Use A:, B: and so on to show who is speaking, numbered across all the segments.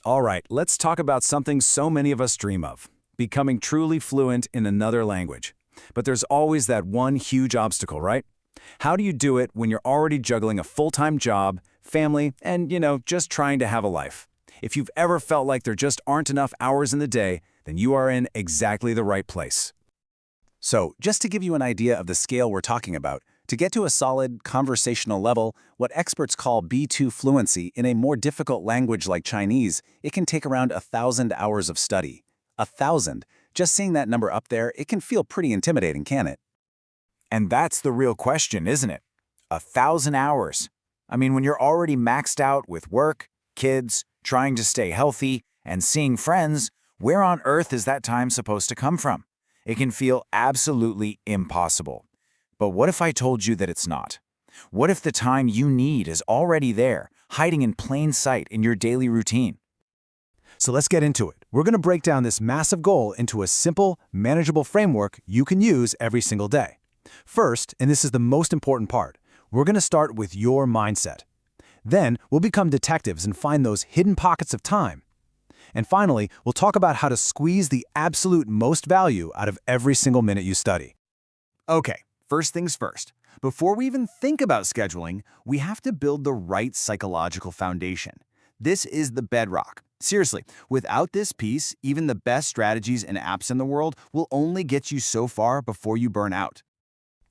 A: All right, let's talk about something so many of us dream of, becoming truly fluent in another language. But there's always that one huge obstacle, right? How do you do it when you're already juggling a full-time job, family, and, just trying to have a life? If you've ever felt like there just aren't enough hours in the day, then you are in exactly the right place. So, just to give you an idea of the scale we're talking about, to get to a solid conversational level, what experts call B2 fluency in a more difficult language like Chinese, it can take around 1,000 hours of study. 1,000. Just seeing that number up there, it can feel pretty intimidating, can't it?
B: And that's the real question, isn't it? 1,000 hours. I mean, when you're already maxed out with work, kids, trying to stay healthy, and seeing friends, where on earth is that time supposed to come from? It can feel absolutely impossible. But what if I told you that it's not? What if the time you need is already there, hiding in plain sight in your daily routine?
A: So let's get into it. We're going to break down this massive goal into a simple, manageable framework you can use every single day. First, and this is the most important part, we're going to start with your mindset. Then, we'll become detectives and find those hidden pockets of time. And finally, we'll talk about how to squeeze the absolute most value out of every single minute you study.
C: Okay, first things first. Before we even think about scheduling, we have to build the right psychological foundation. This is the bedrock. Seriously, without this piece, even the best strategies and apps in the world will only get you so far before you burn out.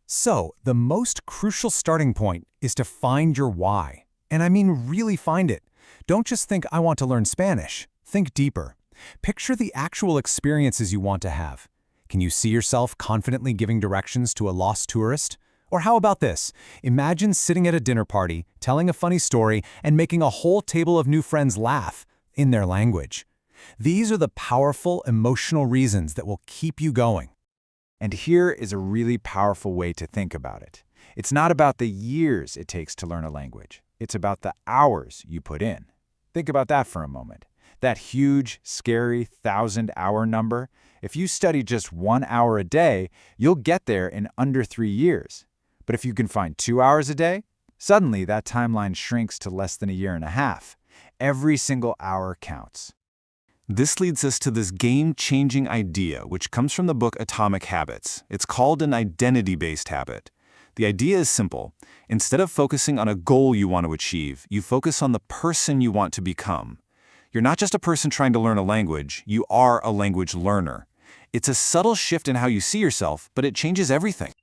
D: So, the most crucial starting point is to find your why. And I mean really find it. Don't just think, I want to learn Spanish. Think deeper. Picture the actual experiences you want to have. Can you see yourself confidently giving directions to a lost tourist? Or how about this? Imagine sitting at a dinner party, telling a funny story, and making a whole table of new friends laugh in their language. These are the powerful emotional reasons that will keep you going.
B: And here is a really powerful way to think about it. It's not about the years it takes to learn a language. It's about the hours you put in. Think about that for a moment. That huge, scary 1,000-hour number, if you study just 1 hour a day, you'll get there in under 3 years. But if you can find 2 hours a day, suddenly that timeline shrinks to less than a year and a half. Every single hour counts.
A: This leads us to this game-changing idea, which comes from the book Atomic Habits. It's called an identity-based habit. The idea is simple. Instead of focusing on a goal you want to achieve, you focus on the person you want to become. You're not just a person trying to learn a language, you are a language learner. It's a subtle shift in how you see yourself, but it changes everything.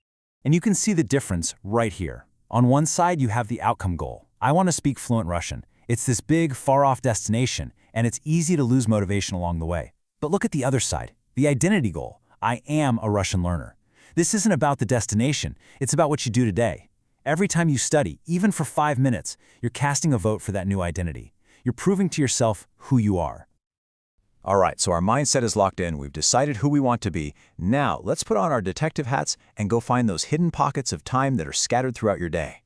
D: And you can see the difference right here. On one side, you have the outcome goal. I want to speak fluent Russian. It's this big, far-off destination, and it's easy to lose motivation along the way. But look at the other side, the identity goal. I am a Russian learner. This isn't about the destination, it's about what you do today. Every time you study, even for 5 minutes, you're casting a vote for that new identity. You're proving to yourself who you are.
A: All right, so our mindset is locked in. We've decided who we want to be. Now, let's put on our detective hats and go find those hidden pockets of time that are scattered throughout your day.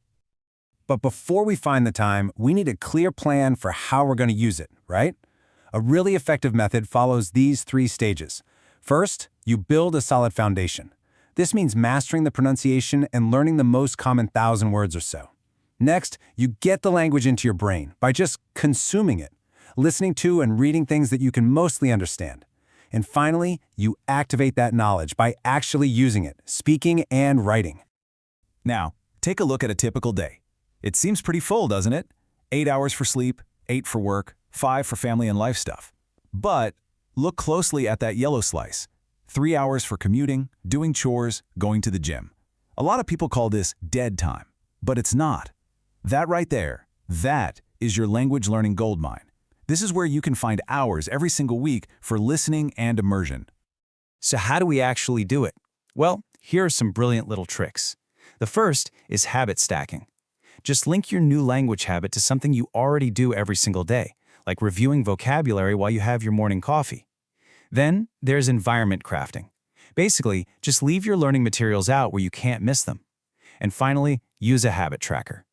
A: But before we find the time, we need a clear plan for how we're going to use it, right? A really effective method follows these 3 stages. First, you build a solid foundation. This means mastering the pronunciation and learning the most common 1,000 words or so. Next, you get the language into your brain by just consuming it, listening to and reading things that you can mostly understand. And finally, you activate that knowledge by actually using it, speaking and writing. Now, take a look at a typical day. It seems pretty full, doesn't it? 8 hours for sleep, 8 for work, 5 for family and life stuff. But look closely at that yellow slice. 3 hours for commuting, doing chores, going to the gym. A lot of people call this dead time, but it's not. That right there, that is your language learning goldmine. This is where you can find hours every single week for listening and immersion.
D: So how do we actually do it? Well, here are some brilliant little tricks. The first is habit stacking. Just link your new language habit to something you already do every single day, like reviewing vocabulary while you have your morning coffee. Then there's environment crafting. Basically, just leave your learning materials out where you can't miss them. And finally, use a habit tracker.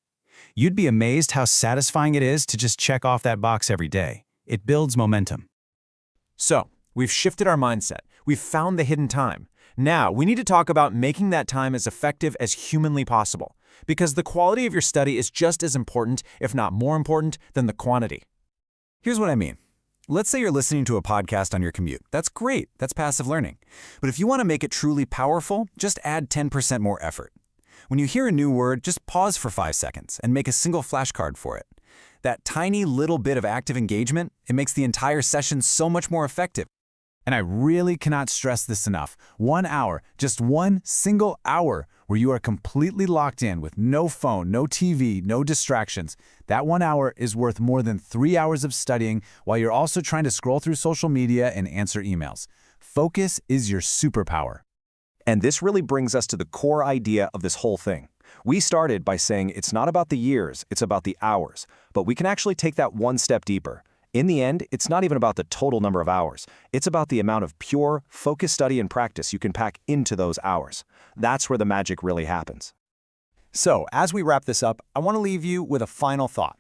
D: You'd be amazed how satisfying it is to just check off that box every day. It builds momentum.
E: So, we've shifted our mindset. We've found the hidden time. Now, we need to talk about making that time as effective as humanly possible, because the quality of your study is just as important, if not more important, than the quantity.
A: Here's what I mean.
B: Let's say you're listening to a podcast on your commute. That's great. That's passive learning. But if you want to make it truly powerful, just add 10% more effort. When you hear a new word, just pause for 5 seconds and make a single flashcard for it. That tiny little bit of active engagement, it makes the entire session so much more effective. And I really cannot stress this enough. 1 hour, just one single hour, where you are completely locked in with no phone, no TV, no distractions. That 1 hour is worth more than 3 hours of studying while you're also trying to scroll through social media and answer emails. Focus is your superpower.
A: And this really brings us to the core idea of this whole thing. We started by saying it's not about the years, it's about the hours. But we can actually take that one step deeper. In the end, it's not even about the total number of hours. It's about the amount of pure, focused study and practice you can pack into those hours. That's where the magic really happens.
B: So, as we wrap this up, I want to leave you with a final thought.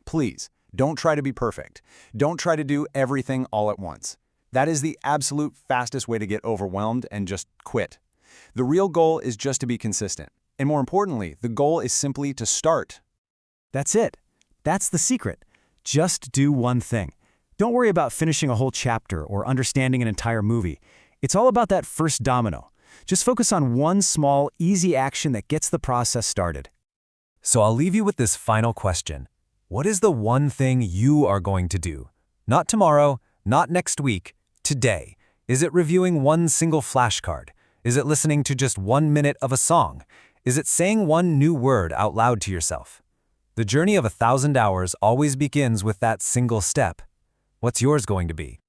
B: Please, don't try to be perfect. Don't try to do everything all at once. That is the absolute fastest way to get overwhelmed and just quit. The real goal is just to be consistent. And more importantly, the goal is simply to start.
D: That's it. That's the secret. Just do one thing. Don't worry about finishing a whole chapter or understanding an entire movie. It's all about that first domino. Just focus on one small, easy action that gets the process started. So I'll leave you with this final question. What is the one thing you are going to do? Not tomorrow, not next week, today. Is it reviewing one single flashcard? Is it listening to just 1 minute of a song? Is it saying one new word out loud to yourself? The journey of 1,000 hours always begins with that single step. What's yours going to be?